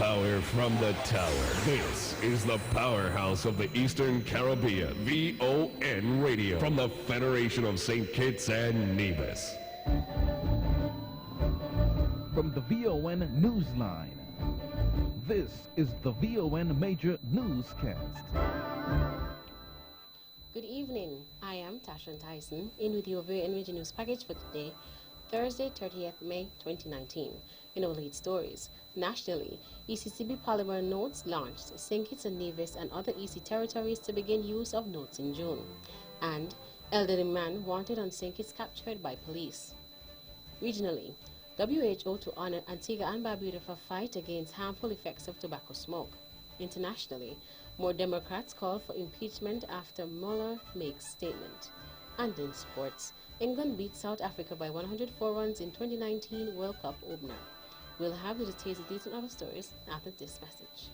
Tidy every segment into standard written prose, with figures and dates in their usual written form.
power from the tower. This is the powerhouse of the Eastern Caribbean, VON Radio, from the Federation of St. Kitts and Nevis. From the VON Newsline, this is the VON Major Newscast. Good evening. I am Tasha Tyson, in with your VON Major News package for today, Thursday, 30th May 2019. In our lead stories, nationally, ECCB polymer notes launched, St. Kitts and Nevis and other EC territories to begin use of notes in June. And elderly man wanted on St. Kitts captured by police. Regionally, WHO to honor Antigua and Barbuda for fight against harmful effects of tobacco smoke. Internationally, more Democrats call for impeachment after Mueller makes statement. And in sports, England beat South Africa by 104 runs in 2019 World Cup opener. We'll have the details of these and other stories after this message.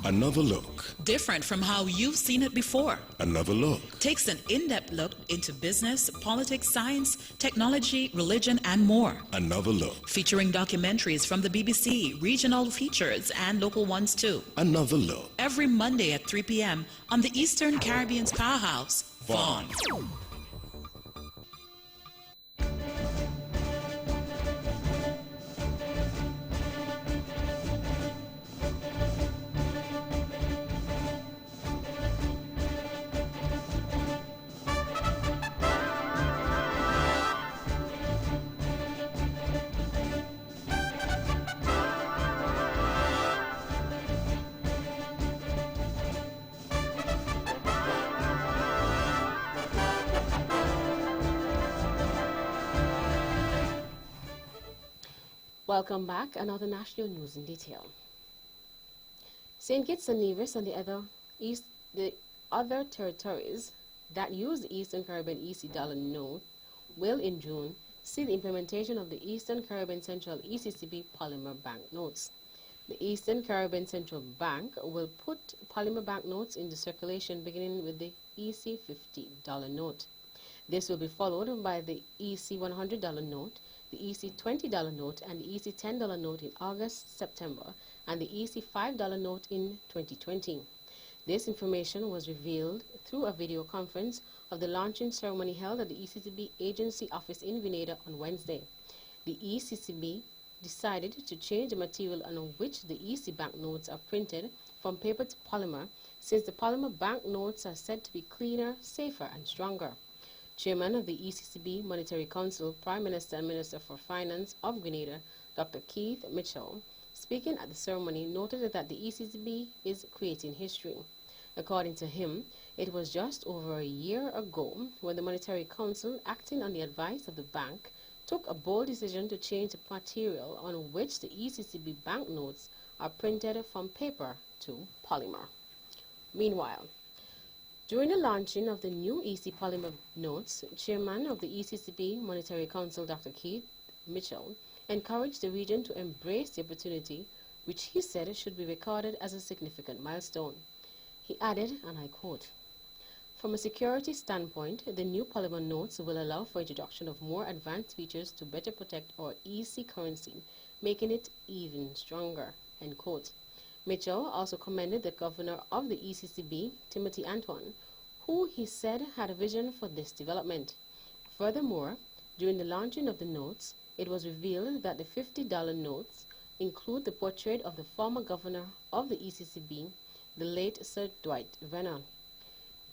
Another look. Different from how you've seen it before. Another look. Takes an in-depth look into business, politics, science, technology, religion, and more. Another look. Featuring documentaries from the BBC, regional features, and local ones too. Another look. Every Monday at 3 p.m. on the Eastern Caribbean's powerhouse, VON. Welcome back. Another national news in detail. St. Kitts and Nevis and the other territories that use the Eastern Caribbean EC dollar note will in June see the implementation of the Eastern Caribbean Central ECCB polymer bank notes. The Eastern Caribbean Central Bank will put polymer bank notes into circulation beginning with the EC $50 note. This will be followed by the EC $100 note, the EC $20 note, and the EC $10 note in August, September, and the EC $5 note in 2020. This information was revealed through a video conference of the launching ceremony held at the ECCB agency office in Grenada on Wednesday. The ECCB decided to change the material on which the EC banknotes are printed from paper to polymer, since the polymer banknotes are said to be cleaner, safer, and stronger. Chairman of the ECCB Monetary Council, Prime Minister and Minister for Finance of Grenada, Dr. Keith Mitchell, speaking at the ceremony, noted that the ECCB is creating history. According to him, it was just over a year ago when the Monetary Council, acting on the advice of the bank, took a bold decision to change the material on which the ECCB banknotes are printed from paper to polymer. Meanwhile, during the launching of the new EC polymer notes, Chairman of the ECCB Monetary Council, Dr. Keith Mitchell, encouraged the region to embrace the opportunity, which he said should be recorded as a significant milestone. He added, and I quote, "From a security standpoint, the new polymer notes will allow for introduction of more advanced features to better protect our EC currency, making it even stronger," end quote. Mitchell also commended the governor of the ECCB, Timothy Antoine, who he said had a vision for this development. Furthermore, during the launching of the notes, it was revealed that the $50 notes include the portrait of the former governor of the ECCB, the late Sir Dwight Venner.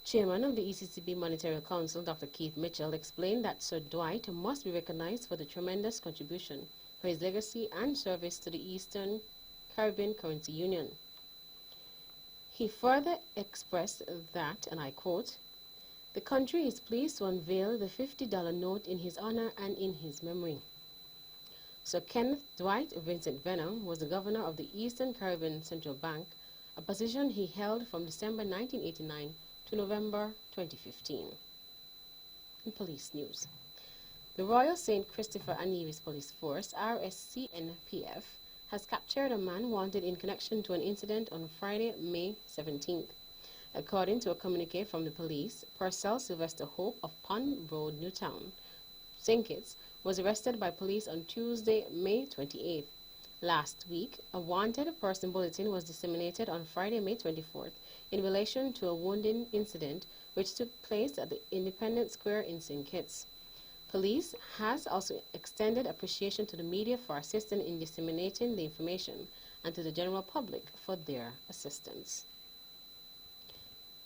Chairman of the ECCB Monetary Council, Dr. Keith Mitchell, explained that Sir Dwight must be recognized for the tremendous contribution, for his legacy and service to the Eastern Caribbean Currency Union. He further expressed that, and I quote, "The country is pleased to unveil the $50 note in his honor and in his memory." Sir Kenneth Dwight Vincent Venner was the governor of the Eastern Caribbean Central Bank, a position he held from December 1989 to November 2015. In police news, the Royal St. Christopher and Nevis Police Force, RSCNPF, has captured a man wanted in connection to an incident on Friday, May 17th. According to a communique from the police, Purcell Sylvester Hope of Pond Road, Newtown, St. Kitts, was arrested by police on Tuesday, May 28th. Last week, a wanted person bulletin was disseminated on Friday, May 24th, in relation to a wounding incident which took place at the Independence Square in St. Kitts. Police has also extended appreciation to the media for assisting in disseminating the information and to the general public for their assistance.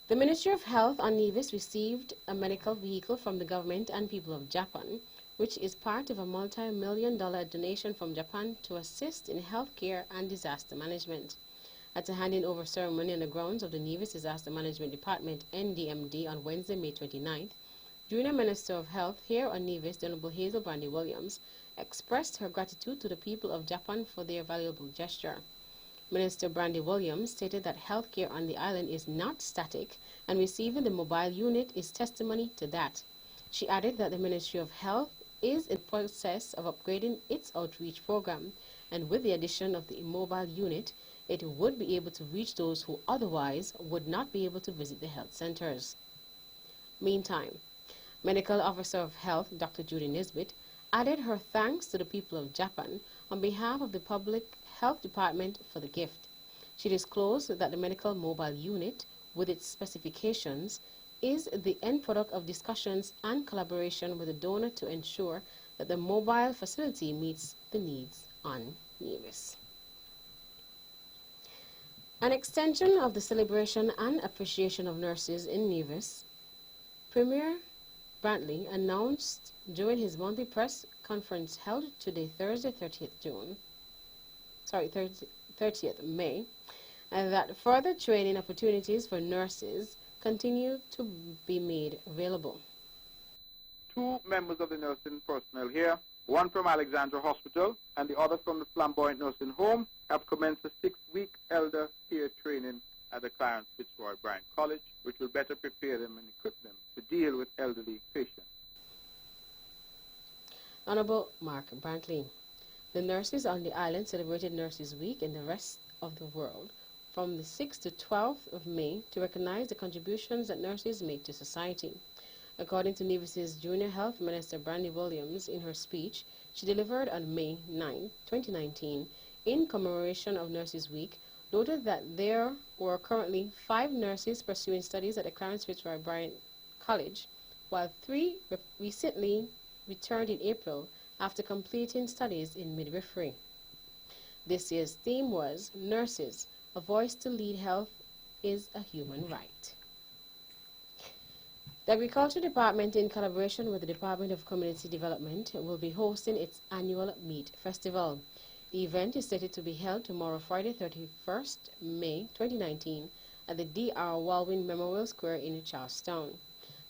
The Ministry of Health on Nevis received a medical vehicle from the government and people of Japan, which is part of a multi-million-dollar donation from Japan to assist in healthcare and disaster management. At a handing over ceremony on the grounds of the Nevis Disaster Management Department, NDMD, on Wednesday, May 29th, Junior Minister of Health here on Nevis, the Honorable Hazel Brandy Williams, expressed her gratitude to the people of Japan for their valuable gesture. Minister Brandy Williams stated that healthcare on the island is not static, and receiving the mobile unit is testimony to that. She added that the Ministry of Health is in the process of upgrading its outreach program, and with the addition of the mobile unit, it would be able to reach those who otherwise would not be able to visit the health centers. Meantime, Medical Officer of Health, Dr. Judy Nisbet, added her thanks to the people of Japan on behalf of the Public Health Department for the gift. She disclosed that the medical mobile unit, with its specifications, is the end product of discussions and collaboration with the donor to ensure that the mobile facility meets the needs on Nevis. An extension of the celebration and appreciation of nurses in Nevis, Premier Brantley announced during his monthly press conference held today, Thursday, 30th May, that further training opportunities for nurses continue to be made available. 2 members of the nursing personnel here, one from Alexandra Hospital and the other from the Flamboyant Nursing Home, have commenced a 6-week elder care training at the Clarence Fitzroy Bryant College, which will better prepare them and equip them to deal with elderly patients. Honorable Mark Brantley, the nurses on the island celebrated Nurses Week in the rest of the world from the 6th to 12th of May to recognize the contributions that nurses make to society. According to Nevis's Junior Health Minister Brandy Williams in her speech she delivered on May 9, 2019, in commemoration of Nurses Week, noted that there were currently 5 nurses pursuing studies at the Clarence Fitzroy Bryant College, while 3 recently returned in April after completing studies in midwifery. This year's theme was Nurses, a voice to lead health is a human right. The Agriculture Department, in collaboration with the Department of Community Development, will be hosting its annual Meat Festival. The event is slated to be held tomorrow, Friday, 31st May 2019, at the D.R. Walwyn Memorial Square in Charlestown.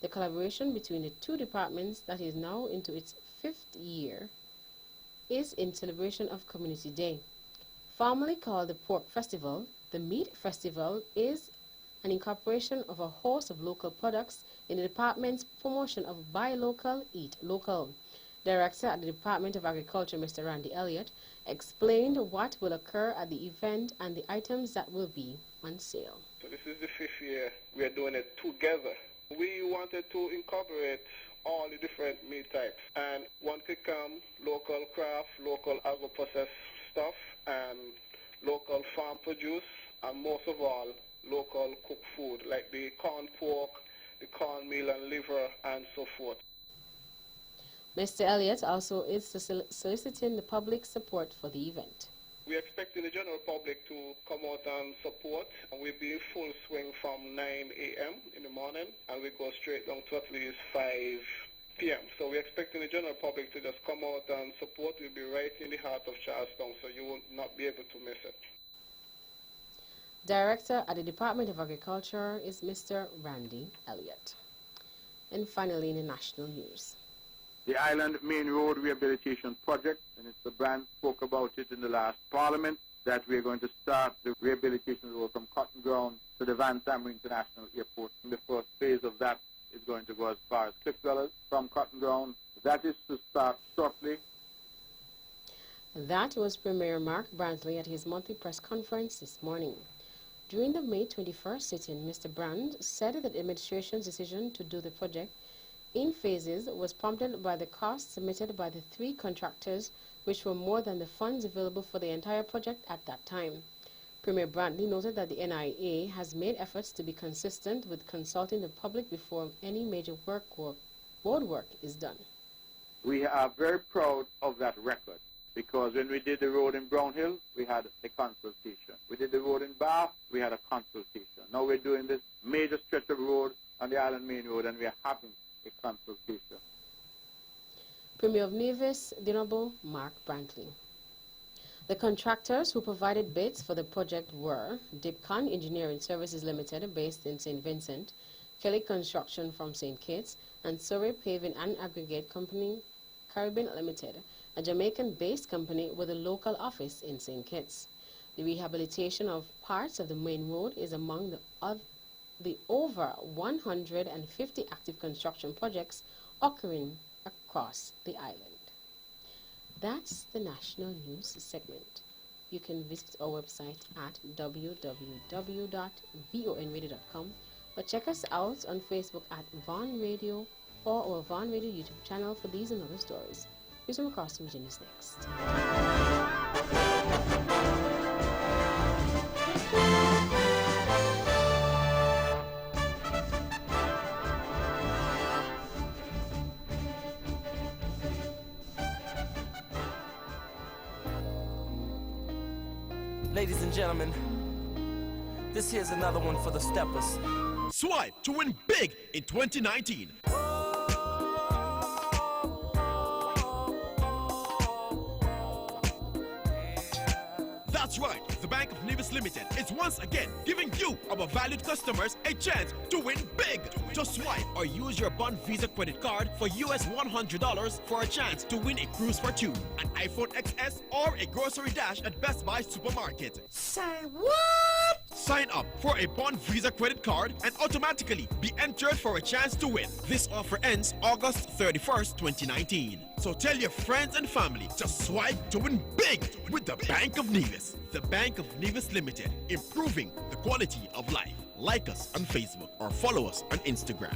The collaboration between the 2 departments, that is now into its 5th year, is in celebration of Community Day. Formerly called the Pork Festival, the Meat Festival is an incorporation of a host of local products in the department's promotion of Buy Local, Eat Local. Director at the Department of Agriculture, Mr. Randy Elliott, explained what will occur at the event and the items that will be on sale. So this is the 5th year we are doing it together. We wanted to incorporate all the different meat types, and one could come local craft, local agro-processed stuff, and local farm produce, and most of all, local cooked food, like the corn pork, the cornmeal and liver, and so forth. Mr. Elliott also is soliciting the public's support for the event. We're expecting the general public to come out and support, and we'll be in full swing from 9 a.m. in the morning, and we go straight down to at least 5 p.m. So we're expecting the general public to just come out and support. We'll be right in the heart of Charlestown, so you will not be able to miss it. Director at the Department of Agriculture is Mr. Randy Elliott. And finally, in the national news. The Island Main Road Rehabilitation Project, and Mr. Brand spoke about it in the last Parliament, that we are going to start the rehabilitation road from Cotton Ground to the Van Tammer International Airport. And the first phase of that is going to go as far as Cliffdwellers from Cotton Ground. That is to start shortly. That was Premier Mark Brantley at his monthly press conference this morning. During the May 21st sit-in, Mr. Brand said that the administration's decision to do the project in phases was prompted by the costs submitted by the 3 contractors, which were more than the funds available for the entire project at that time. Premier Brantley noted that the NIA has made efforts to be consistent with consulting the public before any major road work is done. We are very proud of that record, because when we did the road in Brown Hill, we had a consultation. We did the road in Bath, we had a consultation. Now we're doing this major stretch of road on the Island Main Road, and we are having a consultation. Premier of Nevis, the Honorable Mark Brantley. The contractors who provided bids for the project were Dipcon Engineering Services Limited, based in St. Vincent, Kelly Construction from St. Kitts, and Surrey Paving and Aggregate Company Caribbean Limited, a Jamaican-based company with a local office in St. Kitts. The rehabilitation of parts of the main road is among the over 150 active construction projects occurring across the island. That's the national news segment. You can visit our website at www.vonradio.com or check us out on Facebook at Von Radio or our Von Radio YouTube channel for these and other stories. Here's from across the region is next. Ladies and gentlemen, this here's another one for the steppers. Swipe to win big in 2019. That's right, the Bank of Nevis Limited is once again giving you, our valued customers, a chance to win big. Just swipe or use your Bond Visa credit card for US $100 for a chance to win a cruise for 2, an iPhone XS, or a grocery dash at Best Buy Supermarket. Say what? Sign up for a Bond Visa credit card and automatically be entered for a chance to win. This offer ends August 31st, 2019. So tell your friends and family to swipe to win big with the Bank of Nevis. The Bank of Nevis Limited, improving the quality of life. Like us on Facebook or follow us on Instagram.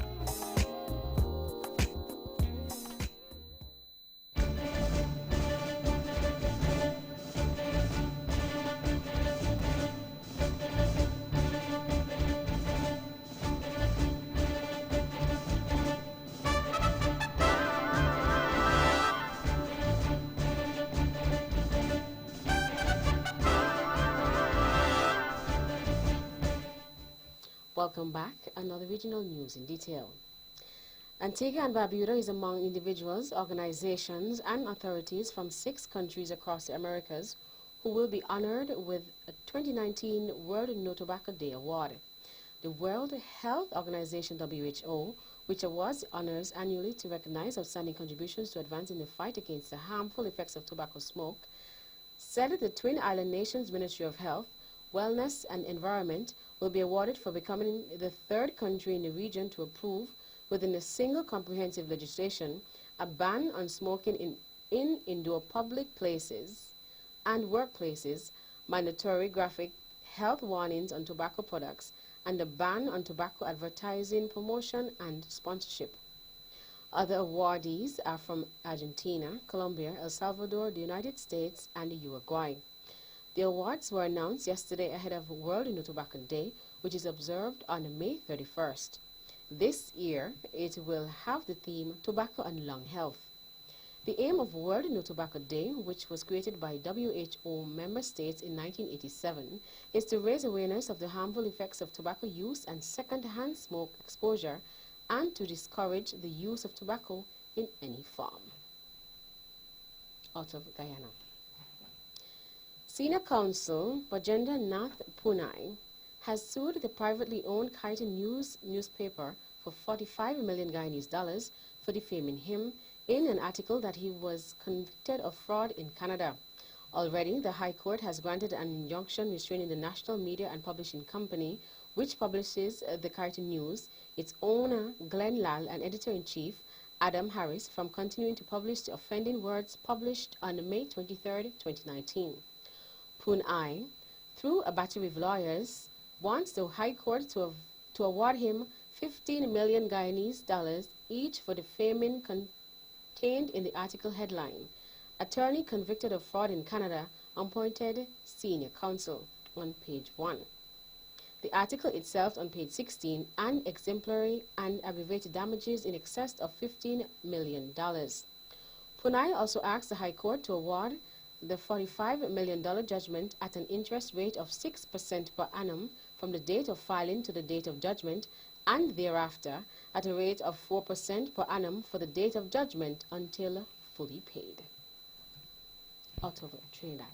Welcome back. Another regional news in detail. Antigua and Barbuda is among individuals, organizations, and authorities from 6 countries across the Americas who will be honored with a 2019 World No Tobacco Day Award. The World Health Organization, WHO, which awards honors annually to recognize outstanding contributions to advancing the fight against the harmful effects of tobacco smoke, said that the Twin Island Nations Ministry of Health, Wellness and Environment will be awarded for becoming the 3rd country in the region to approve, within a single comprehensive legislation, a ban on smoking in indoor public places and workplaces, mandatory graphic health warnings on tobacco products, and a ban on tobacco advertising, promotion, and sponsorship. Other awardees are from Argentina, Colombia, El Salvador, the United States, and Uruguay. The awards were announced yesterday ahead of World No Tobacco Day, which is observed on May 31st. This year, it will have the theme Tobacco and Lung Health. The aim of World No Tobacco Day, which was created by WHO member states in 1987, is to raise awareness of the harmful effects of tobacco use and second-hand smoke exposure, and to discourage the use of tobacco in any form. Out of Guyana. Senior counsel Bajendra Nath Punai has sued the privately owned Kyton News newspaper for $45 million Guyanese for defaming him in an article that he was convicted of fraud in Canada. Already, the High Court has granted an injunction restraining the National Media and Publishing Company, which publishes the Kyton News, its owner Glenn Lal and editor-in-chief Adam Harris, from continuing to publish the offending words published on May 23, 2019. Punai, through a battery of lawyers, wants the High Court to award him 15 million Guyanese dollars each for defaming contained in the article headline. Attorney convicted of fraud in Canada appointed senior counsel, on page 1. The article itself on page 16, and exemplary and aggravated damages in excess of $15 million. Punai also asked the High Court to award the $45 million judgment at an interest rate of 6% per annum from the date of filing to the date of judgment, and thereafter at a rate of 4% per annum for the date of judgment until fully paid. Out of Trinidad.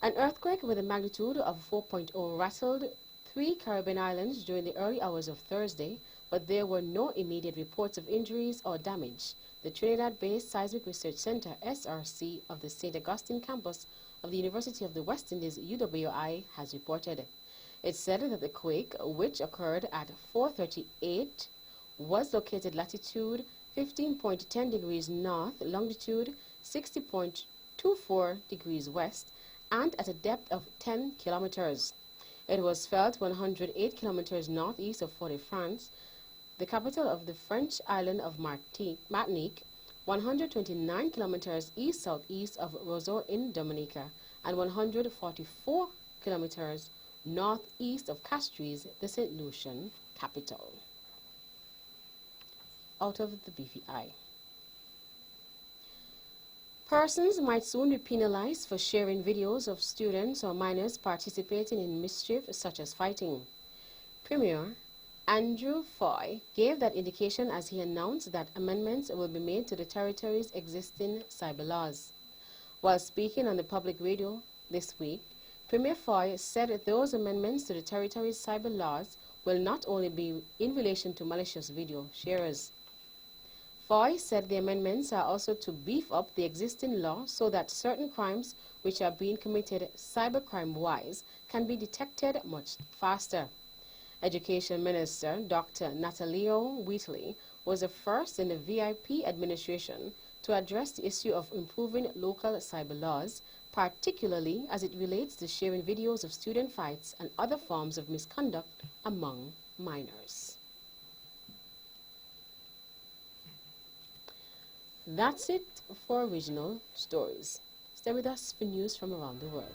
An earthquake with a magnitude of 4.0 rattled 3 Caribbean islands during the early hours of Thursday, but there were no immediate reports of injuries or damage. The Trinidad-based Seismic Research Center, SRC, of the St. Augustine campus of the University of the West Indies, UWI, has reported. It said that the quake, which occurred at 4:38, was located latitude 15.10 degrees north, longitude 60.24 degrees west, and at a depth of 10 kilometers. It was felt 108 kilometers northeast of Fort-de-France, the capital of the French island of Martinique, 129 kilometers east-southeast of Roseau in Dominica, and 144 kilometers northeast of Castries, the St. Lucian capital. Out of the BVI. Persons might soon be penalized for sharing videos of students or minors participating in mischief such as fighting. Premier Andrew Foy gave that indication as he announced that amendments will be made to the territory's existing cyber laws. While speaking on the public radio this week, Premier Foy said that those amendments to the territory's cyber laws will not only be in relation to malicious video sharers. Foy said the amendments are also to beef up the existing law so that certain crimes which are being committed cybercrime-wise can be detected much faster. Education Minister Dr. Natalio Wheatley was the first in the VIP administration to address the issue of improving local cyber laws, particularly as it relates to sharing videos of student fights and other forms of misconduct among minors. That's it for original stories. Stay with us for news from around the world.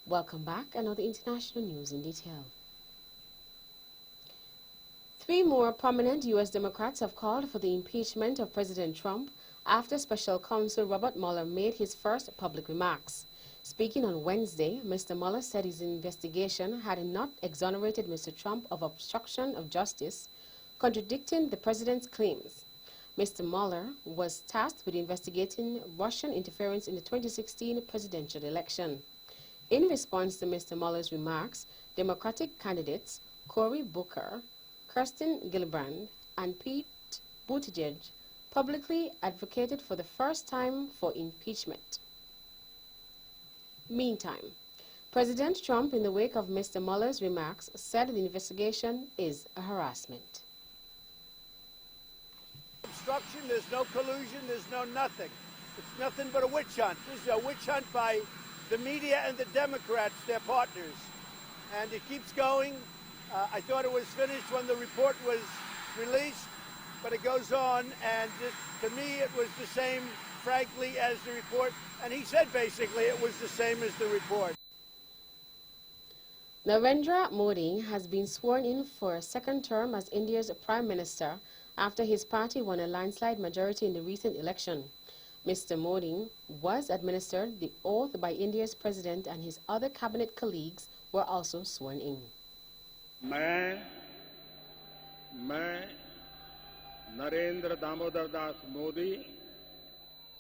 Welcome back, and now the international news in detail. 3 more prominent U.S. Democrats have called for the impeachment of President Trump after Special Counsel Robert Mueller made his first public remarks. Speaking on Wednesday, Mr. Mueller said his investigation had not exonerated Mr. Trump of obstruction of justice, contradicting the president's claims. Mr. Mueller was tasked with investigating Russian interference in the 2016 presidential election. In response to Mr. Mueller's remarks, Democratic candidates Cory Booker, Kirsten Gillibrand, and Pete Buttigieg publicly advocated for the first time for impeachment. Meantime, President Trump, in the wake of Mr. Mueller's remarks, said the investigation is a harassment. Obstruction, there's no collusion, there's no nothing. It's nothing but a witch hunt. This is a witch hunt by the media and the Democrats, their partners. And it keeps going. I thought it was finished when the report was released, but it goes on, and to me it was the same, frankly, as the report. And he said basically it was the same as the report. Narendra Modi has been sworn in for a second term as India's Prime Minister after his party won a landslide majority in the recent election. Mr. Modi was administered the oath by India's president, and his other cabinet colleagues were also sworn in. मैं Narendra Damodar Das Modi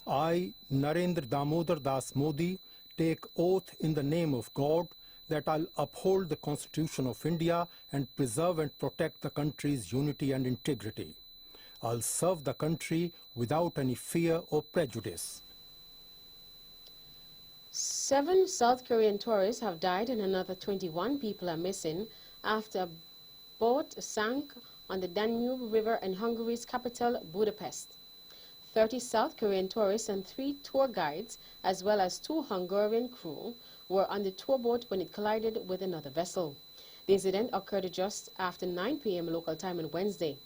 I, Narendra Damodar Das Modi, take oath in the name of God that I'll uphold the Constitution of India and preserve and protect the country's unity and integrity. I'll serve the country without any fear or prejudice. 7 South Korean tourists have died and another 21 people are missing after a boat sank on the Danube River in Hungary's capital, Budapest. 30 South Korean tourists and 3 tour guides, as well as 2 Hungarian crew, were on the tour boat when it collided with another vessel. The incident occurred just after 9 p.m. local time on Wednesday.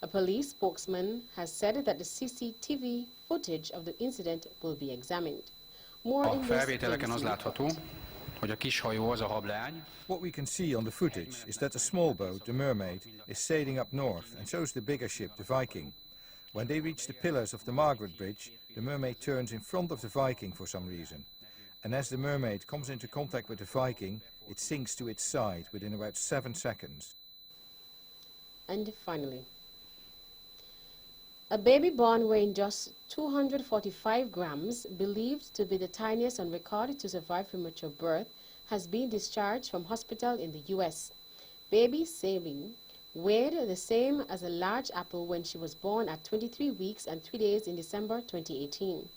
A police spokesman has said that the CCTV footage of the incident will be examined. More in this What we can see on the footage is that the small boat, the Mermaid, is sailing up north, and so is the bigger ship, the Viking. When they reach the pillars of the Margaret Bridge, the Mermaid turns in front of the Viking for some reason. And as the Mermaid comes into contact with the Viking, it sinks to its side within about 7 seconds. And finally, a baby born weighing just 245 grams, believed to be the tiniest on record to survive premature birth, has been discharged from hospital in the U.S. Baby Sabine weighed the same as a large apple when she was born at 23 weeks and 3 days in December 2018.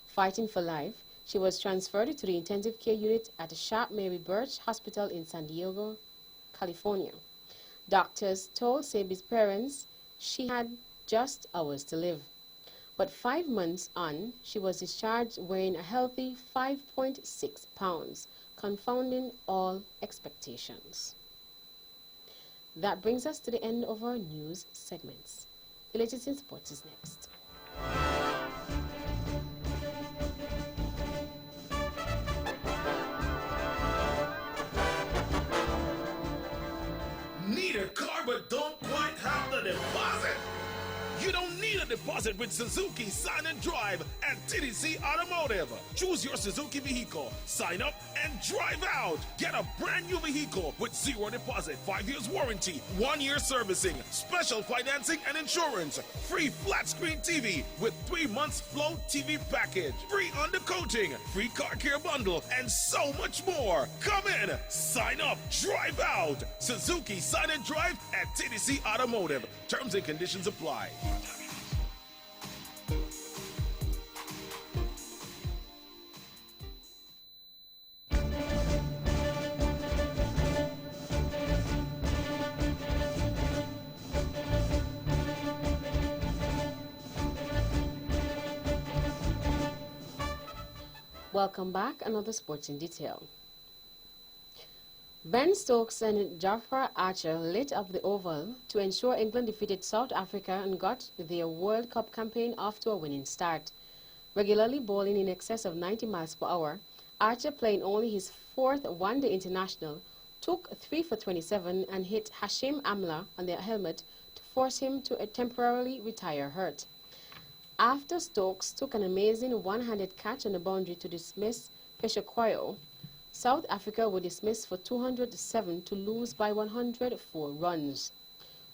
Fighting for life, she was transferred to the intensive care unit at the Sharp Mary Birch Hospital in San Diego, California. Doctors told Sabi's parents she had just hours to live. But 5 months on, she was discharged weighing a healthy 5.6 pounds, confounding all expectations. That brings us to the end of our news segments. The latest in sports is next. Need a car but don't quite have the deposit? You don't need a deposit with Suzuki Sign and Drive at TDC Automotive. Choose your Suzuki vehicle, sign up, and drive out. Get a brand new vehicle with 0 deposit, 5 years warranty, 1 year servicing, special financing and insurance, free flat screen TV with 3 months Flow TV package, free undercoating, free car care bundle, and so much more. Come in, sign up, drive out. Suzuki Sign and Drive at TDC Automotive. Terms and conditions apply. Welcome back. Another sports in detail. Ben Stokes and Jofra Archer lit up the Oval to ensure England defeated South Africa and got their World Cup campaign off to a winning start. Regularly bowling in excess of 90 miles per hour, Archer, playing only his 4th one-day international, took 3 for 27 and hit Hashim Amla on the helmet to force him to temporarily retire hurt. After Stokes took an amazing one-handed catch on the boundary to dismiss Peshakwayo, South Africa were dismissed for 207 to lose by 104 runs.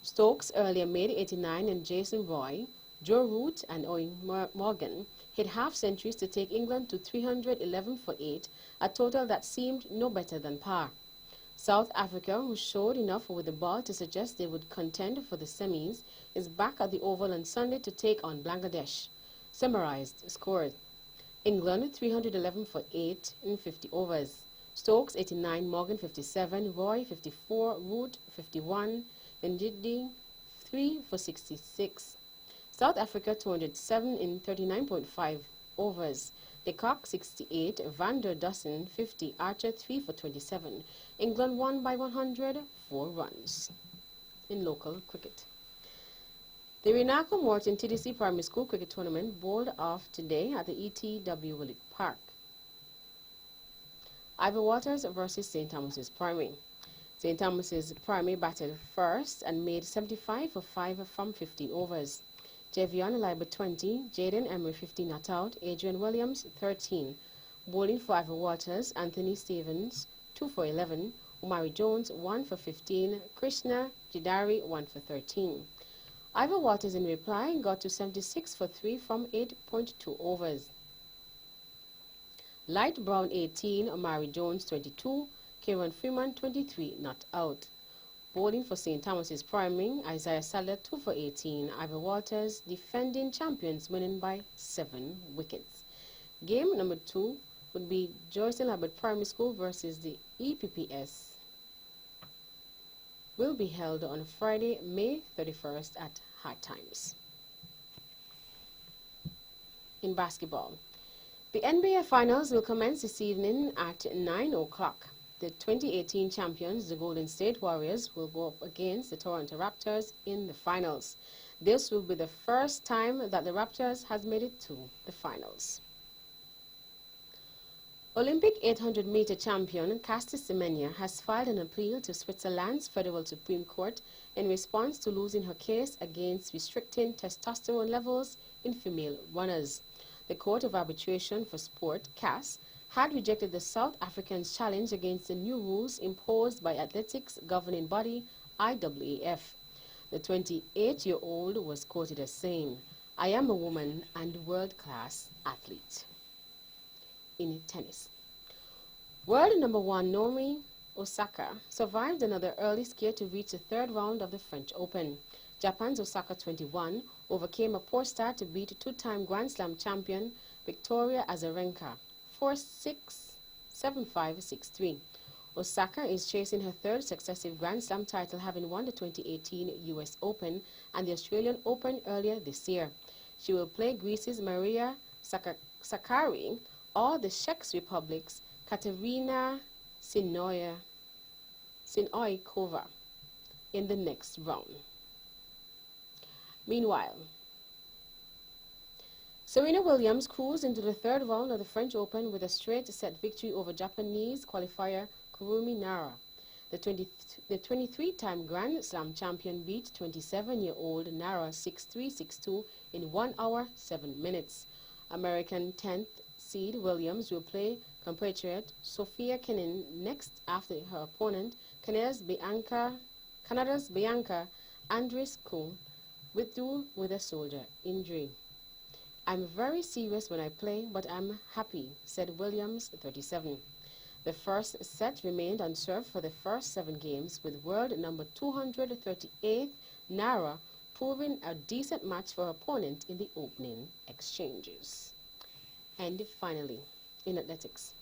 Stokes earlier made 89 and Jason Roy, Joe Root and Owen Morgan hit half-centuries to take England to 311 for 8, a total that seemed no better than par. South Africa, who showed enough with the ball to suggest they would contend for the semis, is back at the Oval on Sunday to take on Bangladesh. Summarized scores: England 311 for 8 in 50 overs. Stokes 89, Morgan 57, Roy 54, Root 51, Ndidi 3 for 66. South Africa 207 in 39.5 overs. De Kock 68, Van der Dussen 50, Archer 3 for 27. England won by 104 runs. In local cricket, the Renako Morton TDC Primary School Cricket Tournament bowled off today at the ETW Willett Park. Ivor Waters versus St. Thomas's Primary. St. Thomas's Primary batted first and made 75 for 5 from 15 overs. Jevion Liber 20, Jaden Emery 15 not out, Adrian Williams 13. Bowling for Ivor Waters, Anthony Stevens 2 for 11, Umari Jones 1 for 15, Krishna Jidari 1 for 13. Ivor Waters in reply got to 76 for 3 from 8.2 overs. Light Brown 18, Omari Jones 22, Kieran Freeman 23, not out. Bowling for St. Thomas's Priming, Isaiah Sadler 2 for 18, Ivor Walters defending champions winning by 7 wickets. Game number 2 would be Joycelyn Labette Primary School versus the EPPS. Will be held on Friday, May 31st at Hard Times. In basketball, the NBA Finals will commence this evening at 9 o'clock. The 2018 champions, the Golden State Warriors, will go up against the Toronto Raptors in the finals. This will be the first time that the Raptors has made it to the finals. Olympic 800-meter champion Caster Semenya has filed an appeal to Switzerland's Federal Supreme Court in response to losing her case against restricting testosterone levels in female runners. The Court of Arbitration for Sport, CAS, had rejected the South Africans' challenge against the new rules imposed by athletics governing body IAAF. The 28-year-old was quoted as saying, "I am a woman and world-class athlete." In tennis, world number 1 Naomi Osaka survived another early scare to reach the 3rd round of the French Open. Japan's Osaka 21 overcame a poor start to beat 2-time Grand Slam champion Victoria Azarenka 4-6, 7-5, 6-3. Osaka is chasing her 3rd successive Grand Slam title, having won the 2018 US Open and the Australian Open earlier this year. She will play Greece's Maria Sakkari or the Czech Republic's Katerina Sinoikova in the next round. Meanwhile, Serena Williams cruised into the 3rd round of the French Open with a straight-set victory over Japanese qualifier Kurumi Nara. The 23-time Grand Slam champion beat 27-year-old Nara 6-3, 6-2 in 1 hour, 7 minutes. American 10th seed Williams will play compatriot Sofia Kenin next after her opponent, Canada's Bianca Andreescu, withdrew with a shoulder injury. "I'm very serious when I play, but I'm happy," said Williams, 37. The first set remained unserved for the first 7 games, with world number 238 Nara proving a decent match for her opponent in the opening exchanges. And finally, in athletics,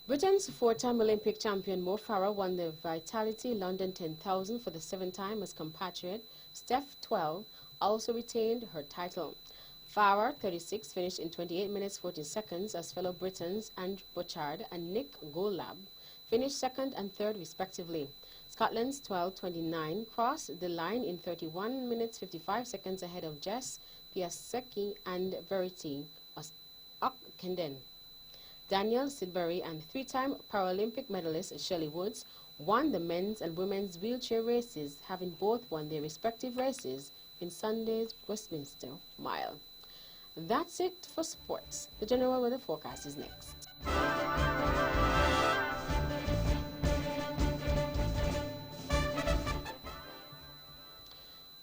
Britain's 4-time Olympic champion Mo Farah won the Vitality London 10,000 for the 7th time as compatriot Steph 12 also retained her title. Farah, 36, finished in 28 minutes 14 seconds as fellow Britons Andrew Bouchard and Nick Golab finished 2nd and 3rd respectively. Scotland's 12:29 crossed the line in 31 minutes 55 seconds ahead of Jess Piasecki and Verity Ockenden. Daniel Sidbury and 3-time Paralympic medalist Shelley Woods won the men's and women's wheelchair races, having both won their respective races in Sunday's Westminster Mile. That's it for sports. The general weather forecast is next.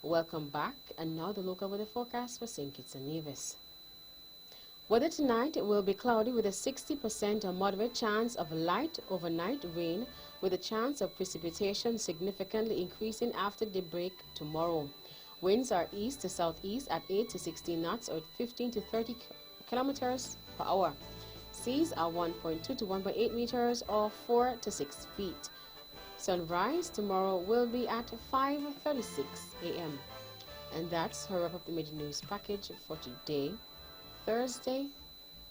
Welcome back, and now the local weather forecast for St. Kitts and Nevis. Weather tonight will be cloudy with a 60% or moderate chance of light overnight rain, with a chance of precipitation significantly increasing after daybreak tomorrow. Winds are east to southeast at 8 to 16 knots or 15 to 30 kilometers per hour. Seas are 1.2 to 1.8 meters or 4 to 6 feet. Sunrise tomorrow will be at 5:36 a.m. And that's her wrap up the major news package for today, Thursday,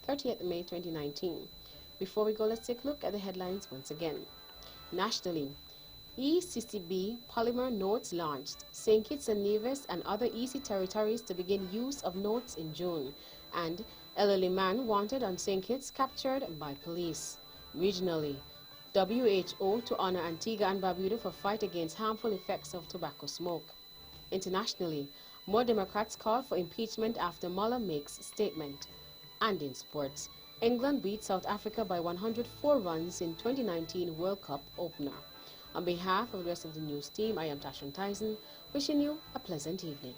30th May 2019. Before we go, let's take a look at the headlines once again. Nationally, ECCB Polymer Notes launched. St. Kitts and Nevis and other EC territories to begin use of notes in June. And elderly man wanted on St. Kitts captured by police. Regionally, WHO to honor Antigua and Barbuda for fight against harmful effects of tobacco smoke. Internationally, more Democrats call for impeachment after Mueller makes statement. And in sports, England beat South Africa by 104 runs in 2019 World Cup opener. On behalf of the rest of the news team, I am Tashan Tyson, wishing you a pleasant evening.